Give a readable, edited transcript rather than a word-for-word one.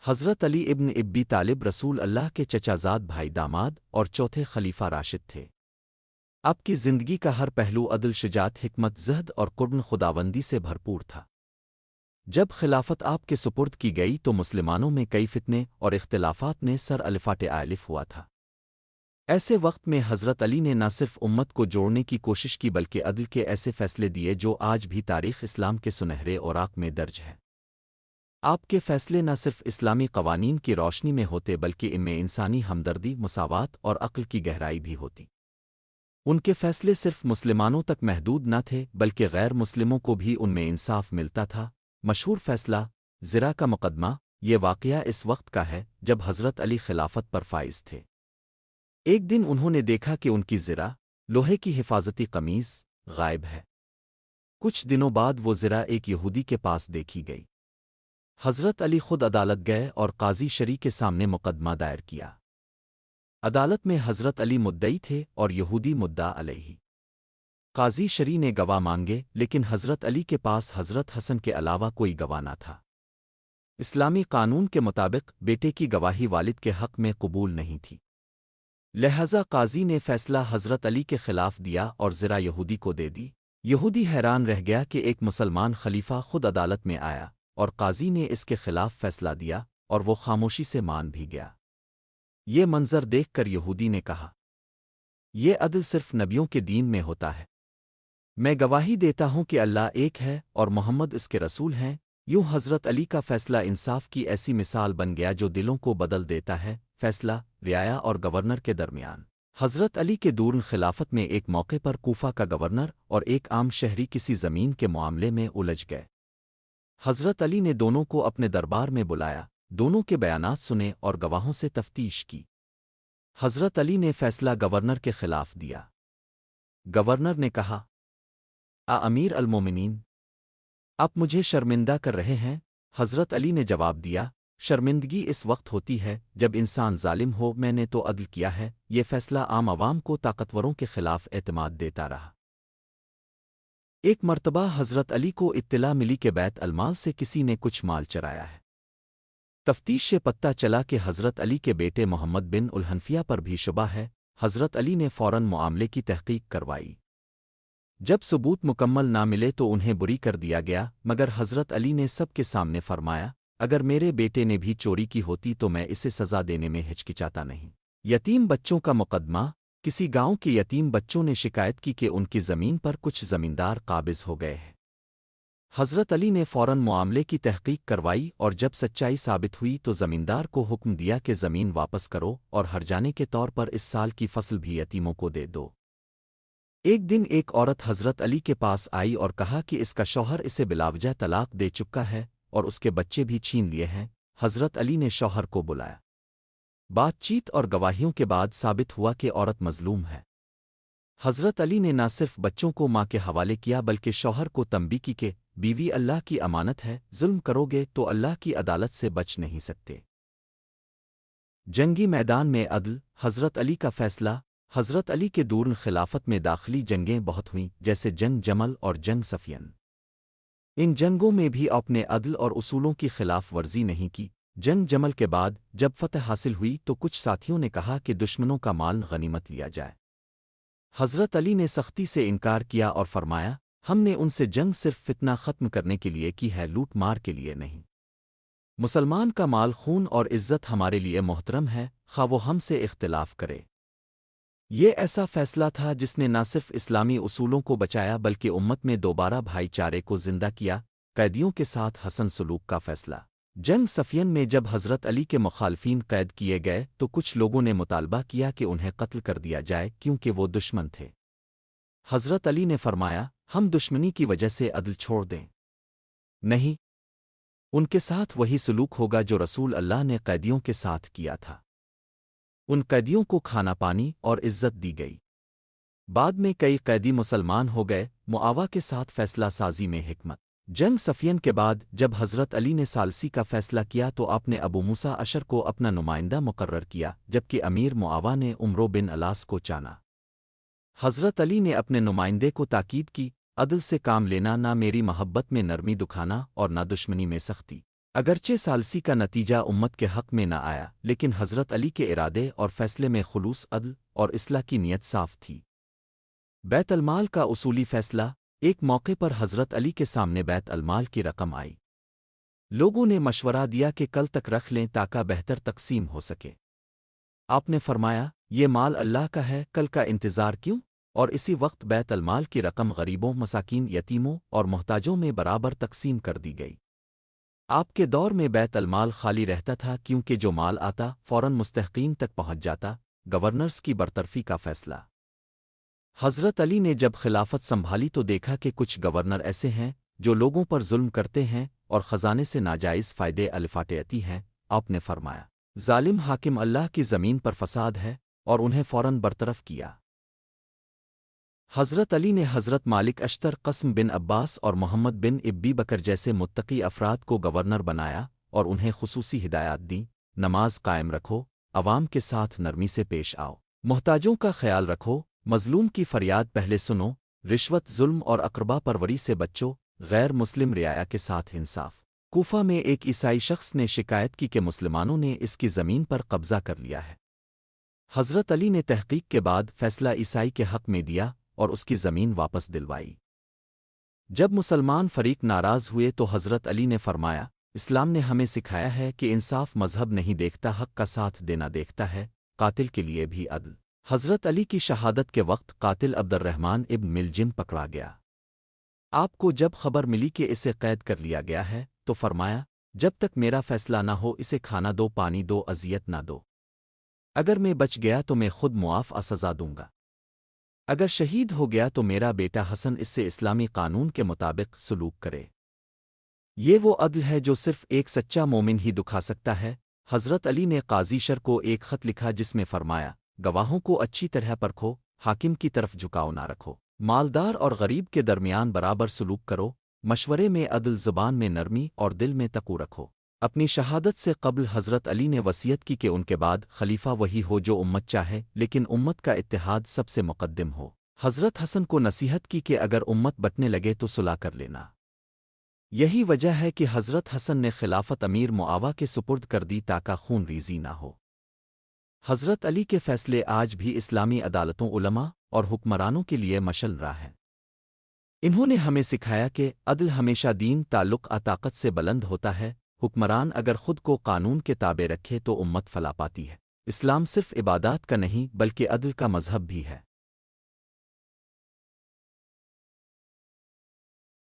حضرت علی ابن ابی طالب رسول اللہ کے چچازاد بھائی داماد اور چوتھے خلیفہ راشد تھے۔ آپ کی زندگی کا ہر پہلو عدل، شجاعت، حکمت، زہد اور قربن خداوندی سے بھرپور تھا۔ جب خلافت آپ کے سپرد کی گئی تو مسلمانوں میں کئی فتنے اور اختلافات نے سر الفاٹ عالف ہوا تھا۔ ایسے وقت میں حضرت علی نے نہ صرف امت کو جوڑنے کی کوشش کی بلکہ عدل کے ایسے فیصلے دیے جو آج بھی تاریخ اسلام کے سنہرے اوراق میں درج ہے۔ آپ کے فیصلے نہ صرف اسلامی قوانین کی روشنی میں ہوتے بلکہ ان میں انسانی ہمدردی، مساوات اور عقل کی گہرائی بھی ہوتی۔ ان کے فیصلے صرف مسلمانوں تک محدود نہ تھے بلکہ غیر مسلموں کو بھی ان میں انصاف ملتا تھا۔ مشہور فیصلہ زرا کا مقدمہ یہ واقعہ اس وقت کا ہے جب حضرت علی خلافت پر فائز تھے۔ ایک دن انہوں نے دیکھا کہ ان کی زرا، لوہے کی حفاظتی قمیض، غائب ہے۔ کچھ دنوں بعد وہ زرا ایک یہودی کے پاس دیکھی گئی۔ حضرت علی خود عدالت گئے اور قاضی شریع کے سامنے مقدمہ دائر کیا۔ عدالت میں حضرت علی مدعی تھے اور یہودی مدعا علیہ۔ قاضی شریع نے گواہ مانگے لیکن حضرت علی کے پاس حضرت حسن کے علاوہ کوئی گواہ نہ تھا۔ اسلامی قانون کے مطابق بیٹے کی گواہی والد کے حق میں قبول نہیں تھی، لہذا قاضی نے فیصلہ حضرت علی کے خلاف دیا اور زرا یہودی کو دے دی۔ یہودی حیران رہ گیا کہ ایک مسلمان خلیفہ خود عدالت میں آیا اور قاضی نے اس کے خلاف فیصلہ دیا، اور وہ خاموشی سے مان بھی گیا۔ یہ منظر دیکھ کر یہودی نے کہا، یہ عدل صرف نبیوں کے دین میں ہوتا ہے۔ میں گواہی دیتا ہوں کہ اللہ ایک ہے اور محمد اس کے رسول ہیں۔ یوں حضرت علی کا فیصلہ انصاف کی ایسی مثال بن گیا جو دلوں کو بدل دیتا ہے۔ فیصلہ رعایا اور گورنر کے درمیان۔ حضرت علی کے دورن خلافت میں ایک موقع پر کوفہ کا گورنر اور ایک عام شہری کسی زمین کے معاملے میں الجھ گئے۔ حضرت علی نے دونوں کو اپنے دربار میں بلایا، دونوں کے بیانات سنے اور گواہوں سے تفتیش کی۔ حضرت علی نے فیصلہ گورنر کے خلاف دیا۔ گورنر نے کہا، امیر المومنین، آپ مجھے شرمندہ کر رہے ہیں؟ حضرت علی نے جواب دیا، شرمندگی اس وقت ہوتی ہے جب انسان ظالم ہو۔ میں نے تو عدل کیا ہے۔ یہ فیصلہ عام عوام کو طاقتوروں کے خلاف اعتماد دیتا رہا۔ ایک مرتبہ حضرت علی کو اطلاع ملی کہ بیت المال سے کسی نے کچھ مال چرایا ہے۔ تفتیش سے پتہ چلا کہ حضرت علی کے بیٹے محمد بن الحنفیہ پر بھی شبہ ہے۔ حضرت علی نے فوراً معاملے کی تحقیق کروائی۔ جب ثبوت مکمل نہ ملے تو انہیں بری کر دیا گیا، مگر حضرت علی نے سب کے سامنے فرمایا، اگر میرے بیٹے نے بھی چوری کی ہوتی تو میں اسے سزا دینے میں ہچکچاتا نہیں۔ یتیم بچوں کا مقدمہ۔ کسی گاؤں کے یتیم بچوں نے شکایت کی کہ ان کی زمین پر کچھ زمیندار قابض ہو گئے ہیں۔ حضرت علی نے فوراً معاملے کی تحقیق کروائی اور جب سچائی ثابت ہوئی تو زمیندار کو حکم دیا کہ زمین واپس کرو اور ہرجانے کے طور پر اس سال کی فصل بھی یتیموں کو دے دو۔ ایک دن ایک عورت حضرت علی کے پاس آئی اور کہا کہ اس کا شوہر اسے بلاوجہ طلاق دے چکا ہے اور اس کے بچے بھی چھین لیے ہیں۔ حضرت علی نے شوہر کو بلایا۔ بات چیت اور گواہیوں کے بعد ثابت ہوا کہ عورت مظلوم ہے۔ حضرت علی نے نہ صرف بچوں کو ماں کے حوالے کیا بلکہ شوہر کو تنبیہ کی کہ بیوی اللہ کی امانت ہے، ظلم کرو گے تو اللہ کی عدالت سے بچ نہیں سکتے۔ جنگی میدان میں عدل۔ حضرت علی کا فیصلہ۔ حضرت علی کے دورن خلافت میں داخلی جنگیں بہت ہوئیں، جیسے جنگ جمل اور جنگ صفین۔ ان جنگوں میں بھی آپ نے عدل اور اصولوں کی خلاف ورزی نہیں کی۔ جنگ جمل کے بعد جب فتح حاصل ہوئی تو کچھ ساتھیوں نے کہا کہ دشمنوں کا مال غنیمت لیا جائے۔ حضرت علی نے سختی سے انکار کیا اور فرمایا، ہم نے ان سے جنگ صرف فتنہ ختم کرنے کے لیے کی ہے، لوٹ مار کے لیے نہیں۔ مسلمان کا مال، خون اور عزت ہمارے لیے محترم ہے، خواہ وہ ہم سے اختلاف کرے۔ یہ ایسا فیصلہ تھا جس نے نہ صرف اسلامی اصولوں کو بچایا بلکہ امت میں دوبارہ بھائی چارے کو زندہ کیا۔ قیدیوں کے ساتھ حسن سلوک کا فیصلہ۔ جنگ صفین میں جب حضرت علی کے مخالفین قید کیے گئے تو کچھ لوگوں نے مطالبہ کیا کہ انہیں قتل کر دیا جائے کیونکہ وہ دشمن تھے۔ حضرت علی نے فرمایا، ہم دشمنی کی وجہ سے عدل چھوڑ دیں؟ نہیں، ان کے ساتھ وہی سلوک ہوگا جو رسول اللہ نے قیدیوں کے ساتھ کیا تھا۔ ان قیدیوں کو کھانا پانی اور عزت دی گئی۔ بعد میں کئی قیدی مسلمان ہو گئے۔ معاویہ کے ساتھ فیصلہ سازی میں حکمت۔ جنگ صفین کے بعد جب حضرت علی نے ثالثی کا فیصلہ کیا تو آپ نے ابو موسیٰ اشر کو اپنا نمائندہ مقرر کیا جبکہ امیر معاویہ نے عمرو بن الاس کو چانا۔ حضرت علی نے اپنے نمائندے کو تاکید کی، عدل سے کام لینا، نہ میری محبت میں نرمی دکھانا اور نہ دشمنی میں سختی۔ اگرچہ ثالثی کا نتیجہ امت کے حق میں نہ آیا، لیکن حضرت علی کے ارادے اور فیصلے میں خلوص، عدل اور اصلاح کی نیت صاف تھی۔ بیت المال کا اصولی فیصلہ۔ ایک موقع پر حضرت علی کے سامنے بیت المال کی رقم آئی۔ لوگوں نے مشورہ دیا کہ کل تک رکھ لیں تاکہ بہتر تقسیم ہو سکے۔ آپ نے فرمایا، یہ مال اللہ کا ہے، کل کا انتظار کیوں؟ اور اسی وقت بیت المال کی رقم غریبوں، مساکین، یتیموں اور محتاجوں میں برابر تقسیم کر دی گئی۔ آپ کے دور میں بیت المال خالی رہتا تھا کیونکہ جو مال آتا فوراً مستحقین تک پہنچ جاتا۔ گورنرز کی برطرفی کا فیصلہ۔ حضرت علی نے جب خلافت سنبھالی تو دیکھا کہ کچھ گورنر ایسے ہیں جو لوگوں پر ظلم کرتے ہیں اور خزانے سے ناجائز فائدے الفاٹیتی ہیں۔ آپ نے فرمایا، ظالم حاکم اللہ کی زمین پر فساد ہے، اور انہیں فوراً برطرف کیا۔ حضرت علی نے حضرت مالک اشتر، قسم بن عباس اور محمد بن ابی بکر جیسے متقی افراد کو گورنر بنایا اور انہیں خصوصی ہدایات دیں: نماز قائم رکھو، عوام کے ساتھ نرمی سے پیش آؤ، محتاجوں کا خیال رکھو، مظلوم کی فریاد پہلے سنو، رشوت، ظلم اور اقربا پروری سے بچو، غیر مسلم رعایا کے ساتھ انصاف۔ کوفہ میں ایک عیسائی شخص نے شکایت کی کہ مسلمانوں نے اس کی زمین پر قبضہ کر لیا ہے۔ حضرت علی نے تحقیق کے بعد فیصلہ عیسائی کے حق میں دیا اور اس کی زمین واپس دلوائی۔ جب مسلمان فریق ناراض ہوئے تو حضرت علی نے فرمایا، اسلام نے ہمیں سکھایا ہے کہ انصاف مذہب نہیں دیکھتا، حق کا ساتھ دینا دیکھتا ہے، قاتل کے لیے بھی عدل۔ حضرت علی کی شہادت کے وقت قاتل عبد الرحمن ابن ملجم پکڑا گیا۔ آپ کو جب خبر ملی کہ اسے قید کر لیا گیا ہے تو فرمایا، جب تک میرا فیصلہ نہ ہو اسے کھانا دو، پانی دو، اذیت نہ دو۔ اگر میں بچ گیا تو میں خود معاف سزا دوں گا۔ اگر شہید ہو گیا تو میرا بیٹا حسن اس سے اسلامی قانون کے مطابق سلوک کرے۔ یہ وہ عدل ہے جو صرف ایک سچا مومن ہی دکھا سکتا ہے۔ حضرت علی نے قاضی شر کو ایک خط لکھا جس میں فرمایا، گواہوں کو اچھی طرح پرکھو، حاکم کی طرف جھکاؤ نہ رکھو، مالدار اور غریب کے درمیان برابر سلوک کرو، مشورے میں عدل، زبان میں نرمی اور دل میں تقوی رکھو۔ اپنی شہادت سے قبل حضرت علی نے وصیت کی کہ ان کے بعد خلیفہ وہی ہو جو امت چاہے، لیکن امت کا اتحاد سب سے مقدم ہو۔ حضرت حسن کو نصیحت کی کہ اگر امت بٹنے لگے تو صلح کر لینا۔ یہی وجہ ہے کہ حضرت حسن نے خلافت امیر معاویہ کے سپرد کر دی تاکہ خون ریزی نہ ہو۔ حضرت علی کے فیصلے آج بھی اسلامی عدالتوں، علماء اور حکمرانوں کے لیے مشعل راہ ہیں۔ انہوں نے ہمیں سکھایا کہ عدل ہمیشہ دین، تعلق طاقت سے بلند ہوتا ہے۔ حکمران اگر خود کو قانون کے تابع رکھے تو امت فلاح پاتی ہے۔ اسلام صرف عبادات کا نہیں بلکہ عدل کا مذہب بھی ہے۔